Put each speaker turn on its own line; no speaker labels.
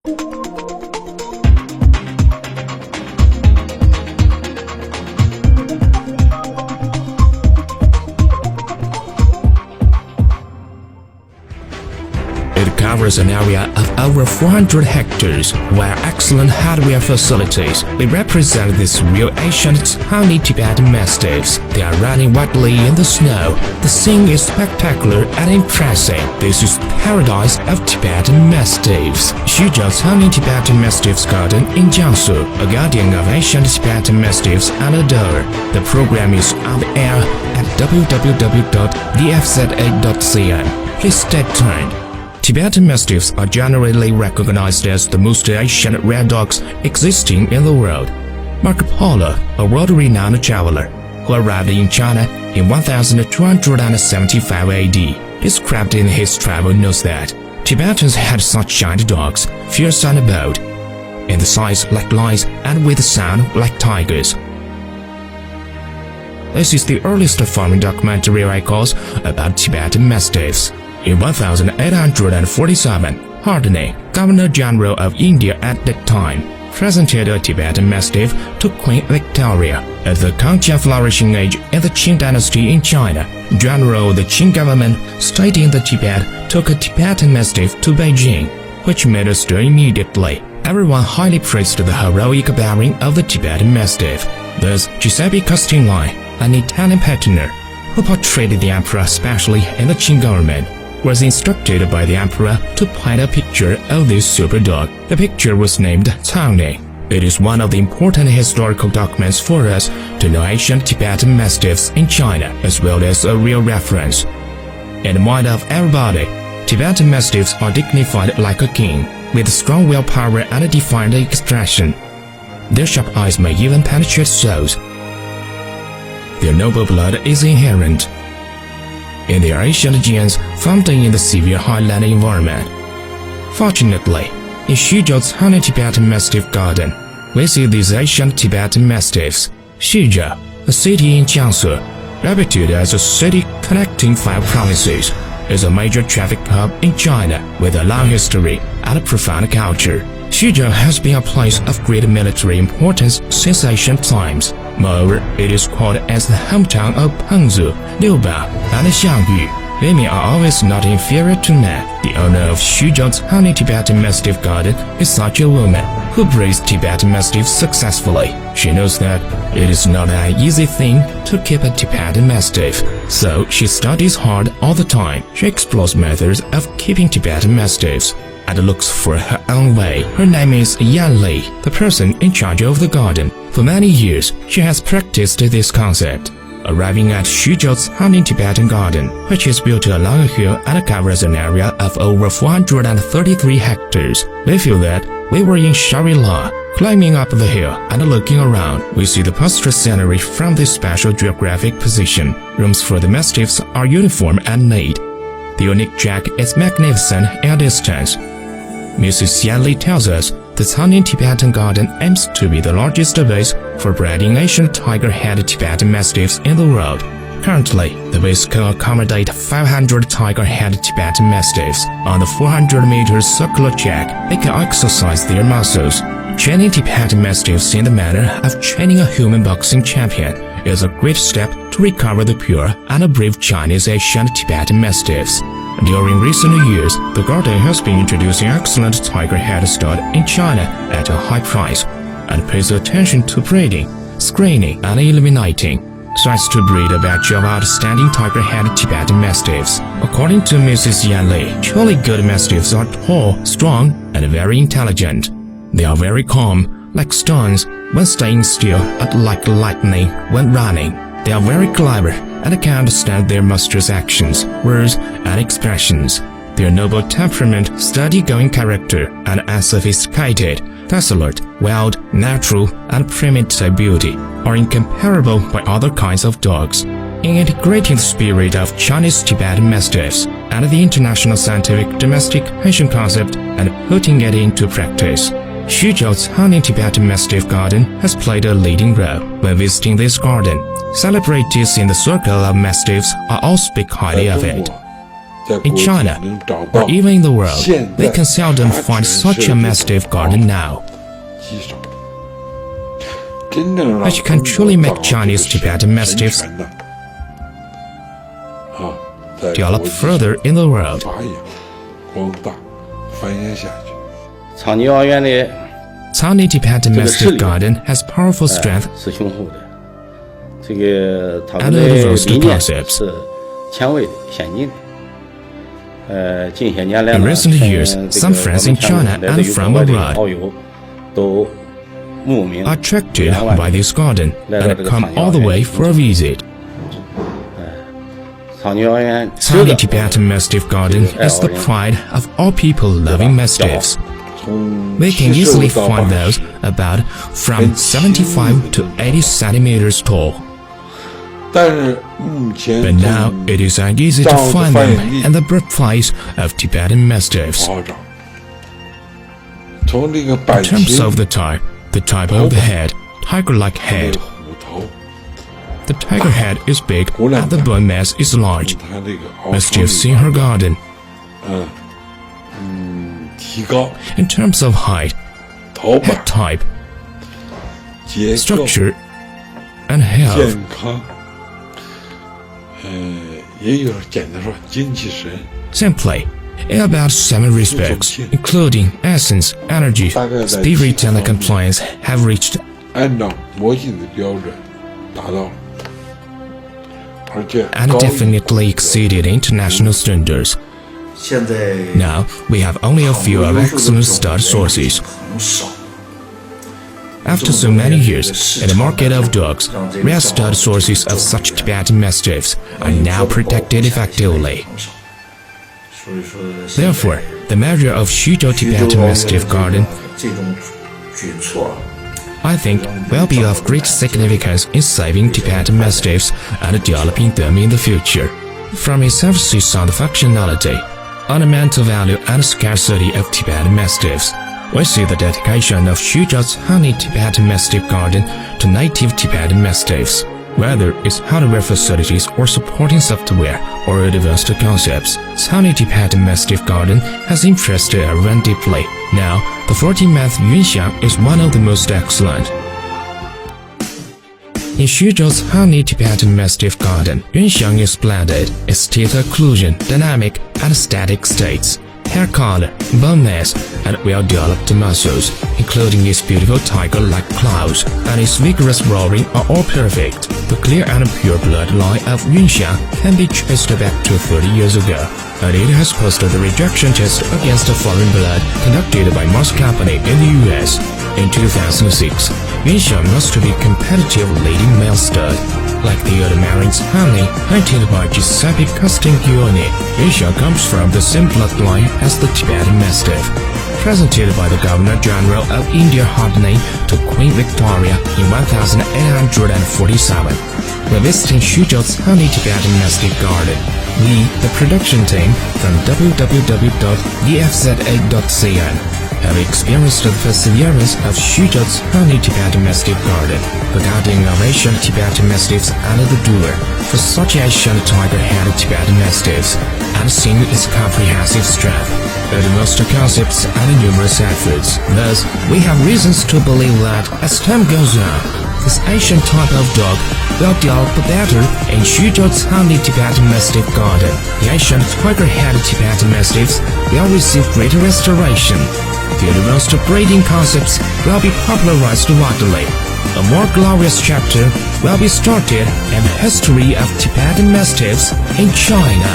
It covers an area of over 400 hectares, where excellent hardware facilities. They represent these real ancient tiny Tibetan mastiffs. They are running widely in the snow. The scene is spectacular and impressive. This is the paradise of Tibetan mastiffs. Xuzhou Cang Tibetan Mastiffs Garden in Jiangsu, a guardian of ancient Tibetan mastiffs and adorer. The program is on the air at www.dfza.cn. Please stay tuned. Tibetan Mastiffs are generally recognized as the most ancient rare dogs existing in the world. Marco Polo, a world-renowned traveler who arrived in China in 1275 AD, described in his travel notes that Tibetans had such giant dogs, fierce and bold, in the size like lions and with the sound like tigers. This is the earliest farming documentary records about Tibetan Mastiffs. In 1847, Hardney, Governor-General of India at that time, presented a Tibetan Mastiff to Queen Victoria. At the Kangjian flourishing age in the Qing dynasty in China, General of the Qing government stayed in the Tibet took a Tibetan Mastiff to Beijing, which made a stir immediately. Everyone highly praised the heroic bearing of the Tibetan Mastiff. Thus, Giuseppe Castellani, an Italian painter who portrayed the emperor especially in the Qing government, was instructed by the emperor to paint a picture of this super dog. The picture was named Cangni. It is one of the important historical documents for us to know ancient Tibetan Mastiffs in China, as well as a real reference. In the mind of everybody, Tibetan Mastiffs are dignified like a king, with strong willpower and a defined expression. Their sharp eyes may even penetrate souls. Their noble blood is inherent in their ancient genes found in the severe highland environment. Fortunately, in Xuzhou Cang Tibetan Mastiff Garden, we see these ancient Tibetan Mastiffs. Xuzhou, a city in Jiangsu, reputed as a city connecting 5 provinces, is a major traffic hub in China with a long history and a profound culture. Xuzhou has been a place of great military importance since ancient times. Moreover, it is called as the hometown of Pengzu, Liubao, and Xiangyu. Women are always not inferior to men. The owner of Xuzhou Cang Tibetan Mastiff Garden is such a woman who breeds Tibetan Mastiffs successfully. She knows that it is not an easy thing to keep a Tibetan Mastiff, so she studies hard all the time. She explores methods of keeping Tibetan Mastiffs and looks for her own way. Her name is Yan Li, the person in charge of the garden. For many years, she has practiced this concept. Arriving at Xuzhou Cang Tibetan Garden, which is built along a hill and covers an area of over 433 hectares, we feel that we were in Shangri-La. Climbing up the hill and looking around, we see the pastoral scenery from this special geographic position. Rooms for the mastiffs are uniform and neat. The unique track is magnificent at distance. Mrs. Yan Li tells us the Cang Tibetan Garden aims to be the largest base for breeding Asian tiger-headed Tibetan Mastiffs in the world. Currently, the base can accommodate 500 tiger-headed Tibetan Mastiffs. On the 400-meter circular track, they can exercise their muscles. Training Tibetan Mastiffs in the manner of training a human boxing champion is a great step to recover the pure and brave Chinese Asian Tibetan Mastiffs. During recent years, the garden has been introducing excellent tiger-head stud in China at a high price and pays attention to breeding, screening, and eliminating, so as to breed a batch of outstanding tiger-head Tibetan Mastiffs. According to Mrs. Yan Li, truly good Mastiffs are tall, strong, and very intelligent. They are very calm, like stones, when staying still, and like lightning when running. They are very clever and can understand their master's actions, words, and expressions. Their noble temperament, steady-going character, and unsophisticated, desolate, wild, natural, and primitive beauty are incomparable by other kinds of dogs. In integrating the spirit of Chinese Tibetan Mastiffs and the international scientific domestication concept and putting it into practice, Xuzhou Cang Tibetan Mastiff Garden has played a leading role. When visiting this garden, celebrities in the circle of Mastiffs are all speak highly of it. In China, or even in the world, they can seldom find such a mastiff garden now. Which can truly make Chinese Tibetan Mastiffs develop further in the world. Tiny Tibetan Mastiff Garden has powerful strength and universal concepts. In recent years, some friends in China and from abroad are attracted by this garden and come all the way for a visit. Tiny Tibetan Mastiff Garden is the pride of all people loving mastiffs. We can easily find those about from 75 to 80 centimeters tall. But now it is uneasy to find them in the birthplace of Tibetan Mastiffs. In terms of the type of the head, tiger-like head. The tiger head is big and the bone mass is large. Mastiffs in her garden. In terms of height, head type, structure, and health. Simply, in about 7 respects, including essence, energy, spirit, and compliance, have reached and definitely exceeded international standards. Now, we have only a few of excellent stud sources. After so many years, in the market of dogs, rare stud sources of such Tibetan Mastiffs are now protected effectively. Therefore, the measure of Xuzhou Tibetan Mastiff Garden, I think, will be of great significance in saving Tibetan Mastiffs and developing them in the future. From its emphasis on the functionality, ornamental value and scarcity of Tibetan Mastiffs, we see the dedication of Xuzhou Cang Tibetan Mastiff Garden to native Tibetan Mastiffs. Whether it's hardware facilities or supporting software or advanced concepts, Cang Tibetan Mastiff Garden has impressed everyone deeply. Now, the 14-month Yunxiang is one of the most excellent. In Xuzhou Cang Tibetan Mastiff Garden, Yunxiang is splendid, its teeth occlusion, dynamic, and static states, hair color, bone mass, and well-developed muscles, including its beautiful tiger-like claws and its vigorous roaring are all perfect. The clear and pure bloodline of Yunxiang can be traced back to 30 years ago, and it has passed the rejection test against foreign blood conducted by Mars Company in the US. In 2006, Yunxiang must be competitive leading male stud. Like the other marines honey hunted by Giuseppe Castiglione, Yunxiang comes from the same bloodline as the Tibetan Mastiff. Presented by the Governor-General of India hardening to Queen Victoria in 1847. We're visiting Xuzhou Cang Tibetan Mastiff Garden. We, the production team from www.efza.cn, have experienced the perseverance of Xuzhou Cang Tibetan Mastiff Garden, the guardian of Asian Tibetan Mastiffs and the doer for such Asian tiger-headed Tibetan Mastiffs, and seen its comprehensive strength, utmost concepts and numerous efforts. Thus, we have reasons to believe that, as time goes on, this Asian type of dog will develop better in Xuzhou Cang Tibetan Mastiff Garden. The Asian tiger-headed Tibetan Mastiffs will receive greater restoration. The advanced breeding concepts will be popularized widely. A more glorious chapter will be started in the history of Tibetan Mastiffs in China.